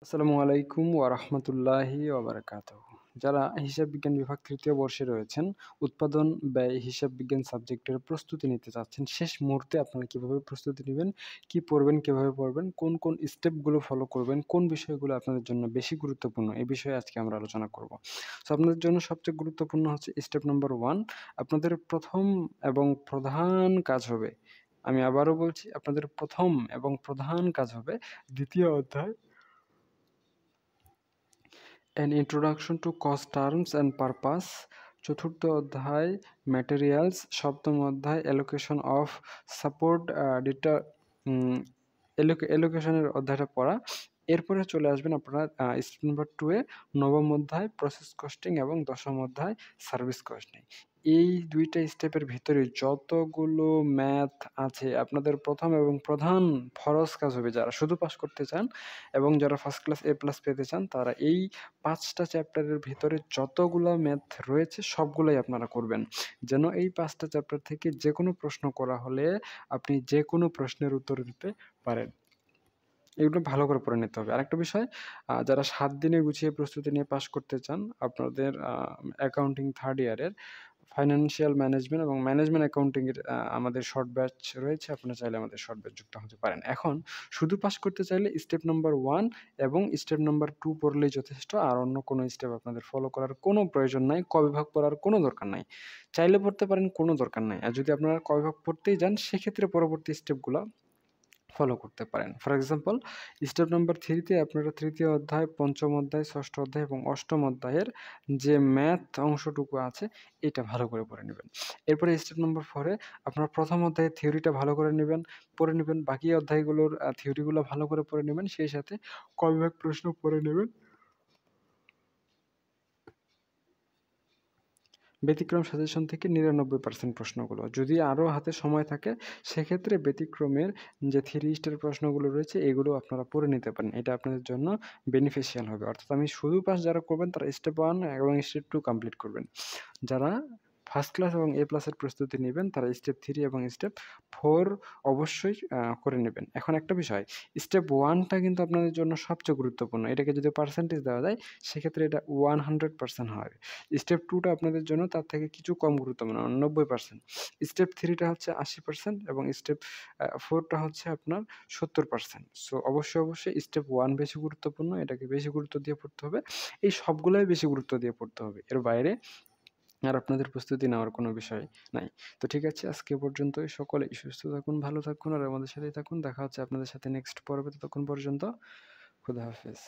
আসসালামু আলাইকুম ওয়া রাহমাতুল্লাহি ওয়া বারাকাতুহু। যারা হিসাব বিজ্ঞান বিভাগ ৩য় বর্ষে রয়েছেন, উৎপাদন, ব্যয়, হিসাব বিজ্ঞান সাবজেক্টের প্রস্তুতি নিতে চাচ্ছেন, শেষ মুহূর্তে আপনারা কিভাবে প্রস্তুতি নিবেন, কি পড়বেন, কিভাবে পড়বেন, কোন স্টেপগুলো ফলো করবেন, কোন বিষয়গুলো আপনাদের জন্য বেশি গুরুত্বপূর্ণ, এই বিষয়ে আজকে আমরা আলোচনা করব। সো আপনাদের জন্য সবচেয়ে গুরুত্বপূর্ণ হচ্ছে স্টেপ নাম্বার 1, আপনাদের ১ম এবং প্রধান কাজ হবে, আমি আবারও বলছি, আপনাদের ১ম এবং প্রধান কাজ হবে ২য় অধ্যায় An Introduction to Cost Terms and Purpose, চতুর্থ অধ্যায় ম্যাটেরিয়ালস, সপ্তম অধ্যায় অ্যালোকেশন অফ সাপোর্ট ডিটা অ্যালোকেশনের অধ্যায়টা পড়া। এরপরে চলে আসবেন আপনারা স্টেপ নাম্বার 2 এ, নবম অধ্যায় প্রসেস কস্টিং এবং দশম অধ্যায় সার্ভিস কস্টিং। এই ২ টা স্টেপের ভিতরে যতগুলো ম্যাথ আছে আপনাদের ১ম এবং প্রধান ফরজ কাজ হবে, যারা শুধু পাস করতে চান এবং যারা ফার্স্ট ক্লাস A+ পেতে চান তারা এই ৫ টা চ্যাপ্টারের ভিতরে যতগুলা ম্যাথ রয়েছে সবগুলাই আপনারা করবেন। যেন এই ৫ টা চ্যাপ্টার থেকে যেকোনো প্রশ্ন করা হলে আপনি যেকোনো প্রশ্নের উত্তর দিতে পারেন। এগুলো ভালো করে পড়ে নিতে হবে। আরেকটা বিষয়, যারা ৭ দিনে গুছিয়ে প্রস্তুতি নিয়ে পাস করতে চান, আপনাদের অ্যাকাউন্টিং 3rd ইয়ারের ফাইন্যান্সিয়াল ম্যানেজমেন্ট এবং ম্যানেজমেন্ট অ্যাকাউন্টিং এর আমাদের শর্ট ব্যাচ রয়েছে। আপনারা চাইলে আমাদের শর্ট ব্যাচ যুক্ত হতে পারেন। এখন শুধু পাস করতে চাইলে স্টেপ নাম্বার 1 এবং স্টেপ নাম্বার 2 পড়লেই যথেষ্ট। আর অন্য কোনো স্টেপ আপনাদের ফলো করার কোনো প্রয়োজন নাই। ক বিভাগ পড়ার কোনো দরকার নাই। চাইলে পড়তে পারেন, কোনো দরকার নাই। আর যদি আপনারা ক বিভাগ পড়তেই যান সেক্ষেত্রে পরবর্তী স্টেপগুলা ফলো করতে পারেন। ফর এক্সাম্পল, স্টেপ নাম্বার 3 তে আপনারা ৩য় অধ্যায়, ৫ম অধ্যায়, ৬ষ্ঠ অধ্যায় এবং ৮ম অধ্যায়ের যে ম্যাথ অংশটুকু আছে এটা ভালো করে পড়ে নিবেন। এরপরে স্টেপ নাম্বার 4 এ আপনারা ১ম অধ্যায়ের থিওরিটা ভালো করে পড়ে নিবেন। বাকি অধ্যায়গুলোর থিওরিগুলো ভালো করে পড়ে নিবেন। সেই সাথে ক বিভাগ প্রশ্ন পড়ে নেবেন। ব্যতিক্রম সাজেশন থেকে ৯৯% প্রশ্নগুলো। যদি আরও হাতে সময় থাকে সেক্ষেত্রে ব্যতিক্রমের যে 3 স্টার প্রশ্নগুলো রয়েছে এগুলো আপনারা পড়ে নিতে পারেন। এটা আপনাদের জন্য বেনিফিশিয়াল হবে। অর্থাৎ আমি শুধু পাস যারা করবেন তারা স্টেপ 1 এবং স্টেপ 2 কমপ্লিট করবেন। যারা ফার্স্ট ক্লাস এবং A+ এর প্রস্তুতি নিবেন তারা স্টেপ 3 এবং স্টেপ 4 অবশ্যই করে নেবেন। এখন একটা বিষয়, স্টেপ 1 টা কিন্তু আপনাদের জন্য সবচেয়ে গুরুত্বপূর্ণ। এটাকে যদি পার্সেন্টেজ দেওয়া যায় সেক্ষেত্রে এটা 100% হয়। স্টেপ 2 টা আপনাদের জন্য তার থেকে কিছু কম গুরুত্বপূর্ণ, 90%। স্টেপ 3 টা হচ্ছে 80% এবং স্টেপ 4 টা হচ্ছে আপনার 70%। সো অবশ্যই স্টেপ 1 বেশি গুরুত্বপূর্ণ। এটাকে বেশি গুরুত্ব দিয়ে পড়তে হবে। এই সবগুলাই বেশি গুরুত্ব দিয়ে পড়তে হবে। এর বাইরে আর আপনাদের প্রস্তুতি নেওয়ার কোনো বিষয় নাই। তো ঠিক আছে, আজকে এ পর্যন্তই। সকলেই সুস্থ থাকুন, ভালো থাকুন আর আমাদের সাথেই থাকুন। দেখা হচ্ছে আপনাদের সাথে নেক্সট পর্বে। ততক্ষণ পর্যন্ত খোদা হাফেজ।